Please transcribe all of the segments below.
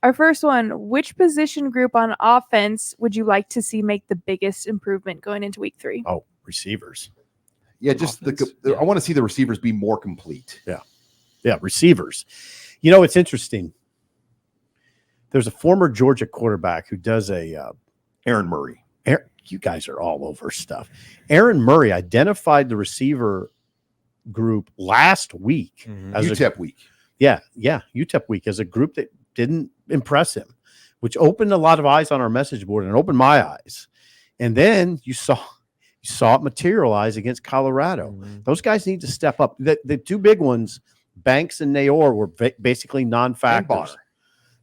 Our first one, which position group on offense would you like to see make the biggest improvement going into week 3? Oh, receivers. Yeah, just I want to see the receivers be more complete. Yeah, receivers. You know, it's interesting. There's a former Georgia quarterback who does Aaron Murray. You guys are all over stuff. Aaron Murray identified the receiver group last week. As UTEP week. Yeah, UTEP week as a group that didn't impress him, which opened a lot of eyes on our message board and opened my eyes. And then you saw it materialize against Colorado. Those guys need to step up. The two big ones, Banks and Nayor, were basically non-factors.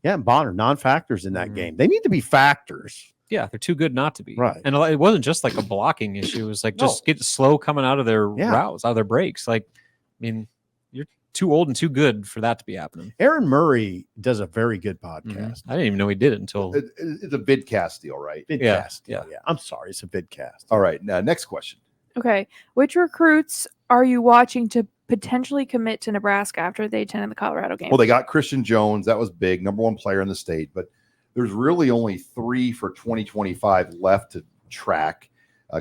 And Bonner, non-factors in that game. They need to be factors. Yeah, they're too good not to be. Right. And it wasn't just like a blocking issue. It was like just get slow coming out of their routes, out of their breaks. Like, I mean, you're too old and too good for that to be happening. Aaron Murray does a very good podcast. I didn't even know he did it until it's a vidcast deal, right? Vidcast. Yeah. I'm sorry, it's a vidcast. All right. Now, next question. Okay. Which recruits are you watching to potentially commit to Nebraska after they attended the Colorado game? Well, they got Christian Jones. That was big, number 1 player in the state. But there's really only 3 for 2025 left to track.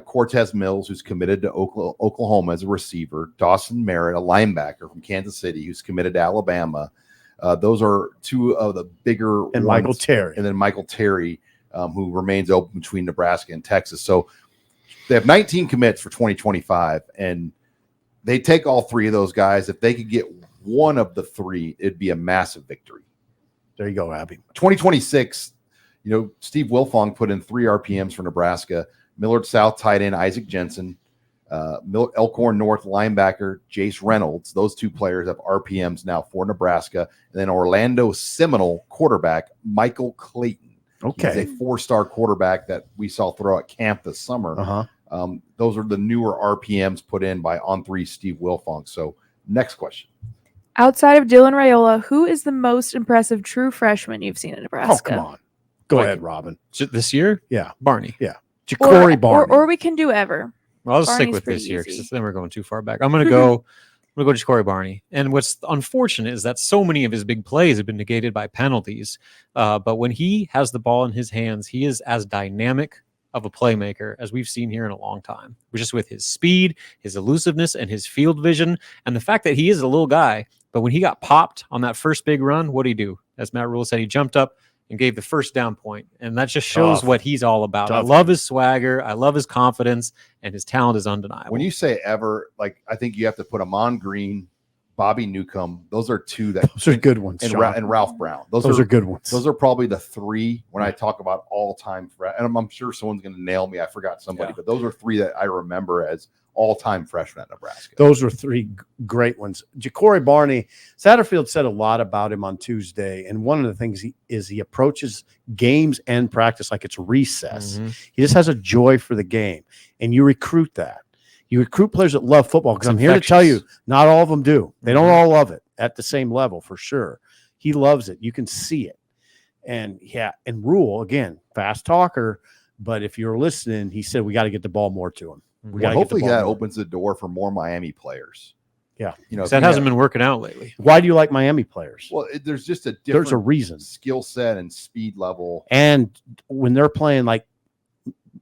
Cortez Mills, who's committed to Oklahoma as a receiver. Dawson Merritt, a linebacker from Kansas City, who's committed to Alabama. Those are 2 of the bigger and ones. Michael Terry. And then Michael Terry, who remains open between Nebraska and Texas. So they have 19 commits for 2025, and they take all 3 of those guys. If they could get one of the 3, it'd be a massive victory. There you go, Abby. 2026, Steve Wilfong put in 3 RPMs for Nebraska. Millard South tight end Isaac Jensen, Elkhorn North linebacker Jace Reynolds. Those 2 players have RPMs now for Nebraska. And then Orlando Seminole quarterback Michael Clayton. Okay. He's a 4-star quarterback that we saw throw at camp this summer. Those are the newer RPMs put in by On3 Steve Wilfong. So next question. Outside of Dylan Raiola, who is the most impressive true freshman you've seen in Nebraska? Oh, come on. Go ahead, Robin. This year? Yeah. Barney. Yeah. Ja'Cory Barney. Or we can do ever. Well, I'll just stick with this year because then we're going too far back. I'm going to go Ja'Cory Barney. And what's unfortunate is that so many of his big plays have been negated by penalties. But when he has the ball in his hands, he is as dynamic of a playmaker as we've seen here in a long time. Just with his speed, his elusiveness, and his field vision, and the fact that he is a little guy. But when he got popped on that first big run, what did he do? As Matt Rule said, he jumped up and gave the first down point. And that just shows what he's all about. I love his swagger. I love his confidence, and his talent is undeniable. When you say ever, I think you have to put Amon Green, Bobby Newcomb. Those are 2 that those are good ones. And Ralph Brown. Those are good ones. Those are probably the 3 when I talk about all-time. And I'm sure someone's going to nail me. I forgot somebody, but those are 3 that I remember as all-time freshmen at Nebraska. Those were 3 great ones. Ja'Cory Barney, Satterfield said a lot about him on Tuesday, and one of the things he approaches games and practice like it's recess. He just has a joy for the game, and you recruit that. You recruit players that love football, because I'm here to tell you, not all of them do. They don't all love it at the same level, for sure. He loves it. You can see it. And Rule, again, fast talker, but if you're listening, he said we got to get the ball more to him. Hopefully that opens the door for more Miami players. Yeah. That hasn't been working out lately. Why do you like Miami players? Well, there's just there's a reason. Skill set and speed level. And when they're playing like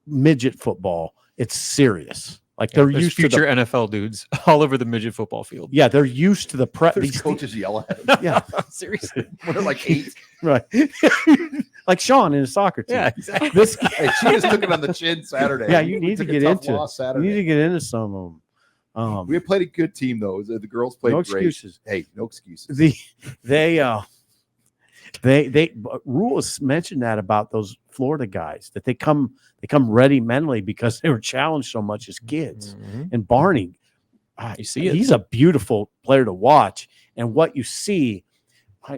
midget football, it's serious. Like they're used to future NFL dudes all over the midget football field. Yeah, they're used to the prep. These coaches yell at them. Yeah. Seriously. When they're like 8. Right. Like Sean in his soccer team. Yeah, exactly. Hey, she just took it on the chin Saturday. Yeah, you need to get into it. You need to get into some of them. We played a good team, though. The girls played no great. Excuses. Hey, no excuses. They Rule has mentioned that about those Florida guys, that they come ready mentally because they were challenged so much as kids. And Barney, you see it. He's a beautiful player to watch. And what you see,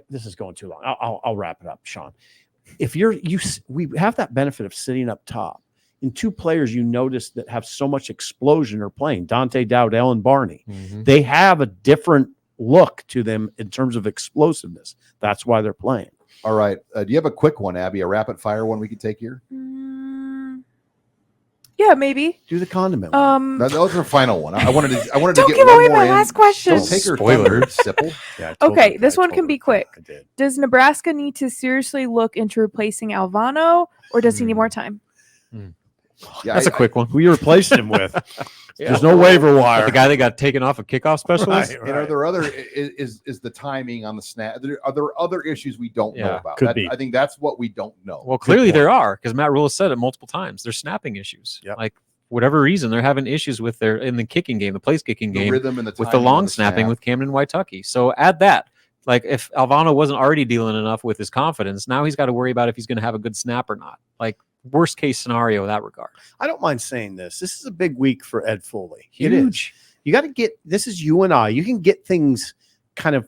this is going too long. I'll wrap it up, Sean. If we have that benefit of sitting up top. In 2 players you notice that have so much explosion are playing, Dante Dowdell and Barney. They have a different look to them in terms of explosiveness. That's why they're playing. All right. Do you have a quick one, Abby? A rapid fire one we could take here? Yeah, maybe. Do the condiment one. That was her final one. I wanted to Don't get give one away more my in. last question. Don't take her Spoiler. thunder, Sipple. Yeah, I Okay, told this her- I one told can her. be quick. I did. Does Nebraska need to seriously look into replacing Alvano, or does he need more time? Yeah, That's a quick one. Who you replacing him with? Yeah. There's no waiver wire. The guy that got taken off a kickoff specialist. Right. And are there other is the timing on the snap? Are there other issues we don't know Yeah, about? could be. I think that's what we don't know. Well, clearly point. there are, because Matt Rule has said it multiple times. There's snapping issues. Yep. Like whatever reason, they're having issues with their in the kicking game, the place kicking The game, rhythm and the with the timing long of the snapping snap. with Camden Waitucky. So add that. Like if Alvano wasn't already dealing enough with his confidence, now he's got to worry about if he's going to have a good snap or not. Like worst case scenario in that regard. I don't mind saying this. This is a big week for Ed Foley. Huge. It is. You got to get. This is UNI. You can get things kind of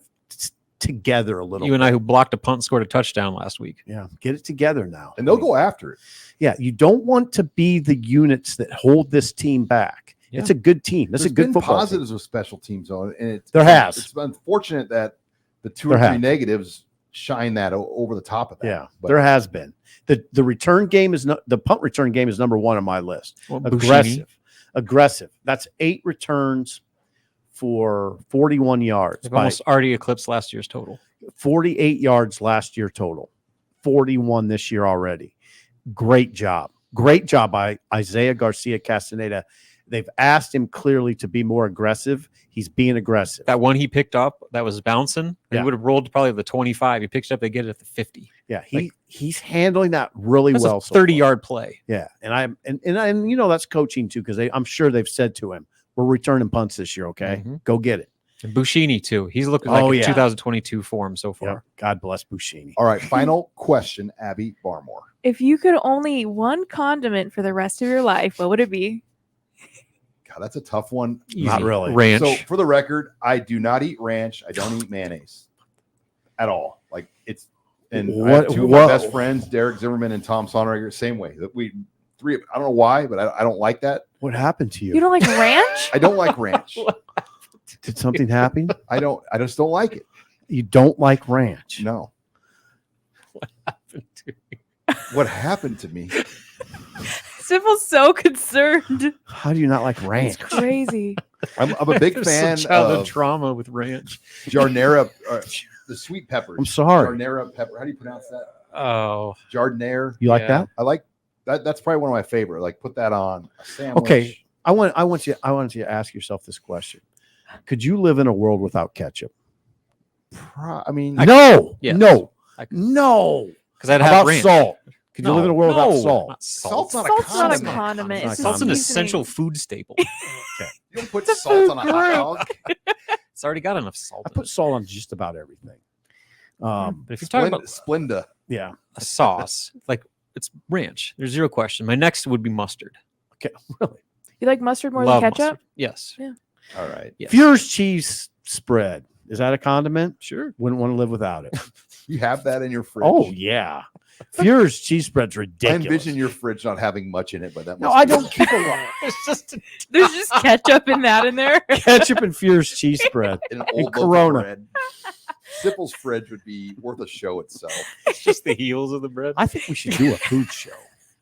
together a little. You and I, who blocked a punt, scored a touchdown last week. Yeah, get it together now. And they'll go after it. Yeah, you don't want to be the units that hold this team back. Yeah. It's a good team. That's There's a good been football positives with special teams on, and There has. It's unfortunate that the two There or three have. negatives shine that over the top of that. team. Yeah, But there has been. The return game is not the punt return game is number one on my list. Well, Aggressive. That's 8 returns for 41 yards. They've by almost already eclipsed last year's total. 48 yards last year total. 41 this year already. Great job. Great job by Isaiah Garcia Castaneda. They've asked him clearly to be more aggressive. He's being aggressive. That one he picked up that was bouncing, Yeah. he would have rolled probably the 25. He picks it up, they get it at the 50. Yeah, he's handling that really That's well. a so far. 30-yard play. Yeah, and you know that's coaching too because I'm sure they've said to him, "We're returning punts this year. Okay, Mhm. go get it." And Buschini, too. He's looking like a yeah. 2022 form so far. Yeah. God bless Buschini. all right, final question, Abby Barmore. If you could only eat one condiment for the rest of your life, what would it be? God, that's a tough one. Not really. Ranch. So for the record, I do not eat ranch. I don't eat mayonnaise at all. Like it's and I have two of my best friends, Derek Zimmerman and Tom Sonneregger, same way. That we three. I don't know why, but I don't like that. What happened to you? You don't like ranch? I don't like ranch. Did something happen? I just don't like it. You don't like ranch? No. What happened to me? What happened to me? Sybil's so concerned. How do you not like ranch? It's crazy. I'm a big There's fan some childhood of trauma with ranch. Jardinera, the sweet peppers. I'm sorry. Jardinera pepper. How do you pronounce that? Oh, Jardinera. You like Yeah. that? I like that. That's probably one of my favorite. Like put that on a sandwich. Okay. I want you to ask yourself this question. Could you live in a world without ketchup? I mean, No. Yes. No. I could. No. because I'd How have about ranch. salt? Could you No, live in a world no, without salt? not salt. Salt's not a Salt's not a condiment. condiment. It's It's not a Salt's an seasoning. essential food staple. You don't put It's a salt food on a hot dog. It's already got enough salt. I in put it. salt on just about everything. But if you're talking about Splenda. Yeah. a sauce, like it's ranch, there's zero question. My next would be mustard. Really. You like mustard more Love than ketchup? mustard. Yes. All right. Yes. Fuhr's cheese spread. Is that a condiment? Sure. Wouldn't want to live without it. You have that in your fridge. Oh yeah. Fuhr's cheese spread's I ridiculous. envision your fridge not having much in it, but that No, must I be- don't keep a lot. It's just There's just ketchup in that in there. Ketchup and Fuhr's cheese spread. in an in old loaf of Corona. bread. Sipple's fridge would be worth a show itself. it's just the heels of the bread. I think we should do a food show.